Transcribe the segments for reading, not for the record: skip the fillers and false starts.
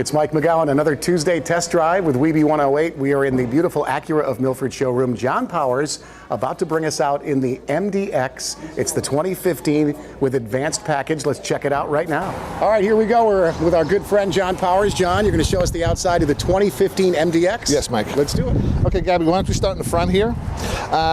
It's Mike McGowan, another Tuesday test drive with WEBE 108. We are in the beautiful Acura of Milford showroom. John Powers about to bring us out in the MDX. It's the 2015 with advanced package. Let's check it out right now. All right, here we go. We're with our good friend John Powers. John, you're going to show us the outside of the 2015 MDX? Yes, Mike. Let's do it. Okay, Gabby, why don't we start in the front here?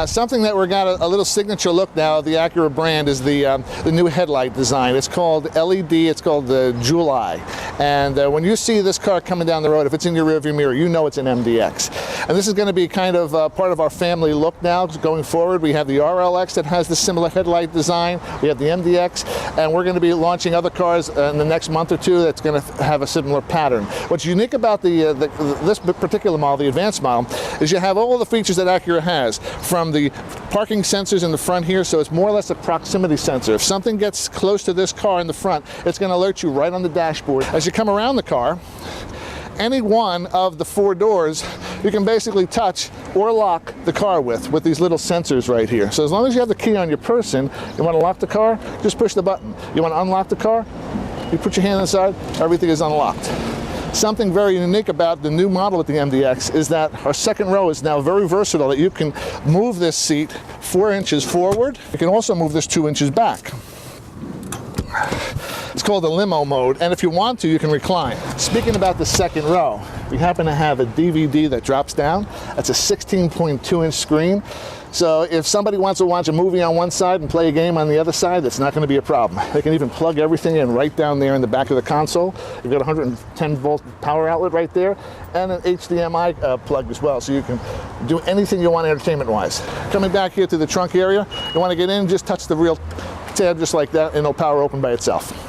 Something that we're got a little signature look now of the Acura brand is the new headlight design. It's called LED. It's called the Jewel Eye. And when you see this car coming down the road, if it's in your rearview mirror, you know it's an MDX. And this is going to be kind of part of our family look now going forward. We have the RLX that has the similar headlight design. We have the MDX, and we're going to be launching other cars in the next month or two that's going to have a similar pattern. What's unique about this particular model, the advanced model, is you have all the features that Acura has, from the parking sensors in the front here, so it's more or less a proximity sensor. If something gets close to this car in the front, it's going to alert you right on the dashboard. As you come around the car, any one of the four doors you can basically touch or lock the car with these little sensors right here. So as long as you have the key on your person, you want to lock the car, just push the button. You want to unlock the car, you put your hand inside, everything is unlocked. Something very unique about the new model with the MDX is that our second row is now very versatile, that you can move this seat 4 inches forward. You can also move this 2 inches back. It's called the limo mode, and if you want to, you can recline. Speaking about the second row, we happen to have a DVD that drops down. That's a 16.2-inch screen. So if somebody wants to watch a movie on one side and play a game on the other side, that's not going to be a problem. They can even plug everything in right down there in the back of the console. You've got a 110-volt power outlet right there, and an HDMI plug as well, so you can do anything you want entertainment-wise. Coming back here to the trunk area, you want to get in, just touch the real tab just like that, and it'll power open by itself.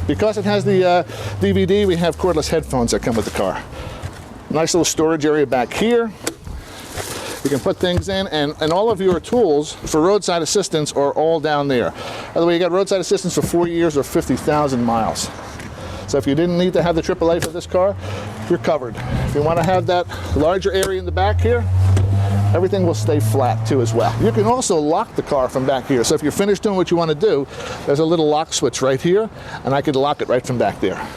Because it has the DVD, we have cordless headphones that come with the car. Nice little storage area back here. You can put things in, and all of your tools for roadside assistance are all down there. By the way, you got roadside assistance for 4 years or 50,000 miles. So if you didn't need to have the AAA for this car, you're covered. If you want to have that larger area in the back here, everything will stay flat too as well. You can also lock the car from back here. So if you're finished doing what you want to do, there's a little lock switch right here, and I could lock it right from back there.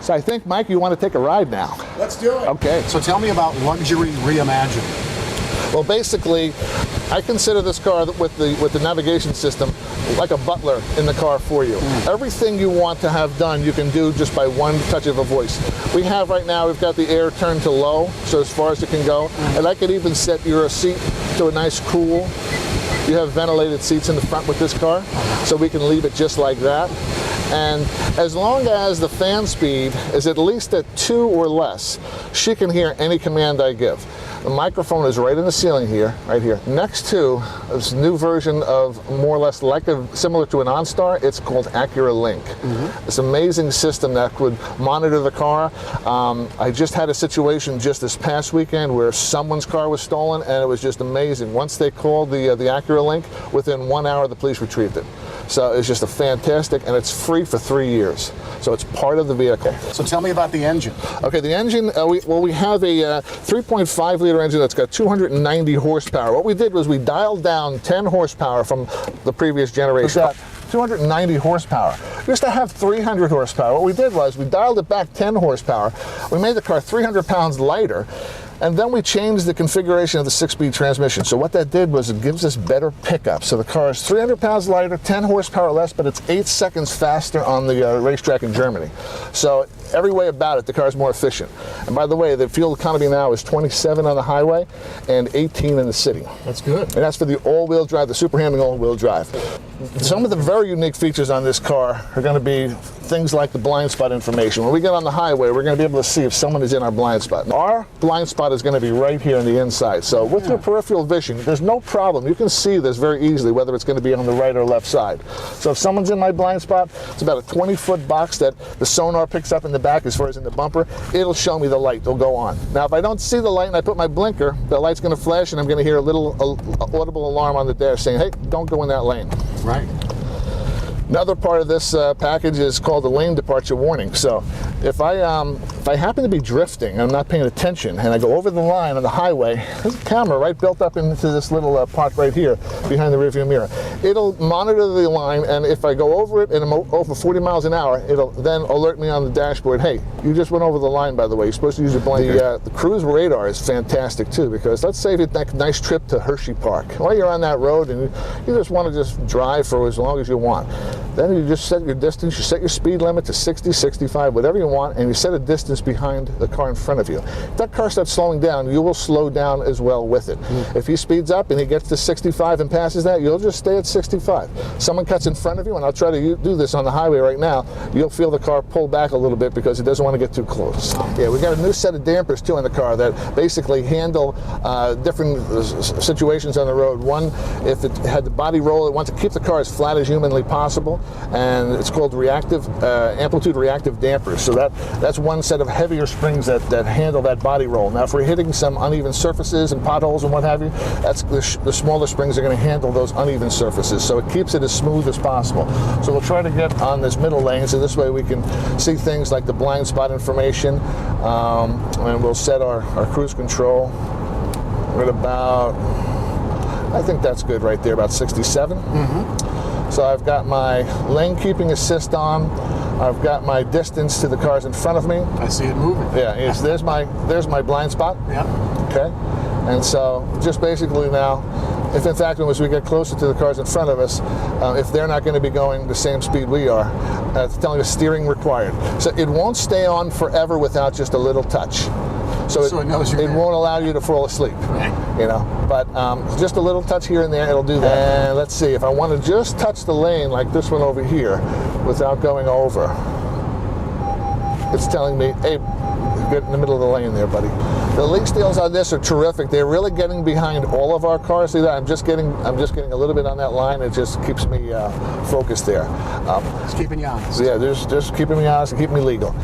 So I think, Mike, you want to take a ride now. Let's do it. Okay. So tell me about luxury reimagined. Well, basically, I consider this car with the navigation system like a butler in the car for you. Everything you want to have done, you can do just by one touch of a voice. We have right now, we've got the air turned to low, so as far as it can go. And I could even set your seat to a nice cool. You have ventilated seats in the front with this car, so we can leave it just like that. And as long as the fan speed is at least at 2 or less, she can hear any command I give. The microphone is right in the ceiling here, right here, next to this new version of more or less similar to an OnStar. It's called Acura Link. This amazing system that would monitor the car. I just had a situation just this past weekend where someone's car was stolen, and it was just amazing. Once they called the Acura Link, within 1 hour the police retrieved it. So it's just a fantastic, and it's free for 3 years. So it's part of the vehicle. So tell me about the engine. Okay, the engine, we have a 3.5-liter engine that's got 290 horsepower. What we did was we dialed down 10 horsepower from the previous generation. 290 horsepower. We used to have 300 horsepower. What we did was we dialed it back 10 horsepower. We made the car 300 pounds lighter. And then we changed the configuration of the 6-speed transmission. So what that did was it gives us better pickup. So the car is 300 pounds lighter, 10 horsepower less, but it's 8 seconds faster on the racetrack in Germany. So every way about it, the car is more efficient. And by the way, the fuel economy now is 27 on the highway and 18 in the city. That's good. And that's for the all-wheel drive, the super handling all-wheel drive. Some of the very unique features on this car are going to be things like the blind spot information. When we get on the highway, we're going to be able to see if someone is in our blind spot. Our blind spot is going to be right here on the inside. So with your peripheral vision, there's no problem. You can see this very easily, whether it's going to be on the right or left side. So if someone's in my blind spot, it's about a 20-foot box that the sonar picks up in the back as far as in the bumper. It'll show me the light. It'll go on. Now, if I don't see the light and I put my blinker, the light's going to flash, and I'm going to hear a little audible alarm on the dash saying, hey, don't go in that lane. Right. Another part of this package is called the lane departure warning. So if I If I happen to be drifting and I'm not paying attention and I go over the line on the highway, there's a camera right built up into this little part right here behind the rearview mirror. It'll monitor the line, and if I go over it and I'm over 40 miles an hour, it'll then alert me on the dashboard, hey, you just went over the line, by the way. You're supposed to use your blind. The cruise radar is fantastic too, because let's say you take a nice trip to Hershey Park. While you're on that road and you just want to just drive for as long as you want. Then you just set your distance, you set your speed limit to 60, 65, whatever you want, and you set a distance behind the car in front of you. If that car starts slowing down, you will slow down as well with it. If he speeds up and he gets to 65 and passes that, you'll just stay at 65. Someone cuts in front of you, and I'll try to do this on the highway right now, you'll feel the car pull back a little bit because it doesn't want to get too close. Yeah, we got a new set of dampers too in the car that basically handle different situations on the road. One, if it had the body roll, it wants to keep the car as flat as humanly possible, and it's called reactive amplitude reactive dampers. So that's one set of heavier springs that handle that body roll. Now, if we're hitting some uneven surfaces and potholes and what have you, that's the smaller springs are going to handle those uneven surfaces. So it keeps it as smooth as possible. So we'll try to get on this middle lane, so this way we can see things like the blind spot information, and we'll set our cruise control at about, I think that's good right there, about 67. So I've got my lane keeping assist on. I've got my distance to the cars in front of me. I see it moving. Yeah, there's my blind spot. Yeah. Okay. And so just basically now, if in fact as we get closer to the cars in front of us, if they're not going to be going the same speed we are, it's telling us steering required. So it won't stay on forever without just a little touch. So it won't allow you to fall asleep, you know. But just a little touch here and there, it'll do that. And let's see, if I want to just touch the lane like this one over here without going over, it's telling me, hey, get in the middle of the lane there, buddy. The leak steels on this are terrific. They're really getting behind all of our cars. See that? I'm just getting a little bit on that line. It just keeps me focused there. It's keeping you honest. Yeah, just keeping me honest and keeping me legal.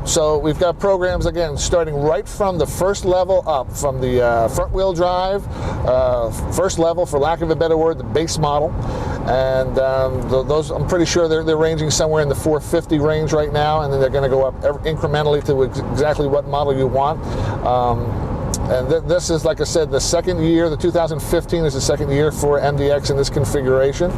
So we've got programs, again, starting right from the first level up, from the front-wheel drive, first level, for lack of a better word, the base model. And those, I'm pretty sure they're ranging somewhere in the 450 range right now, and then they're going to go up incrementally to exactly what model you want. And this is, like I said, the second year. The 2015 is the second year for MDX in this configuration.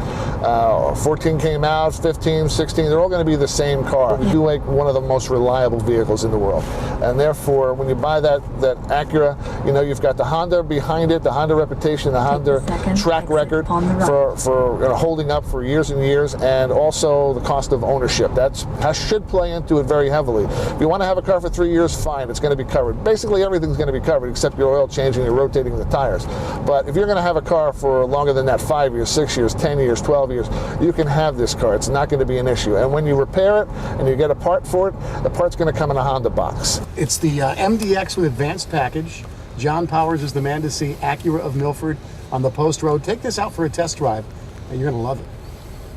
14 came out, 15, 16, they're all going to be the same car. We do make one of the most reliable vehicles in the world. And therefore, when you buy that Acura, you know, you've got the Honda behind it, the Honda reputation, the Honda track record for holding up for years and years, and also the cost of ownership. That should play into it very heavily. If you want to have a car for 3 years, fine, it's going to be covered. Basically, everything's going to be covered except your oil change and your rotating the tires. But if you're going to have a car for longer than that, 5 years, 6 years, 10 years, 12 years, you can have this car. It's not going to be an issue. And when you repair it and you get a part for it, the part's going to come in a Honda box. It's the MDX with advanced package. John Powers is the man to see. Acura of Milford on the Post Road. Take this out for a test drive, and you're going to love it.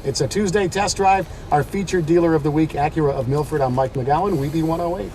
It's a Tuesday test drive. Our featured dealer of the week, Acura of Milford. I'm Mike McGowan, WEBE 108.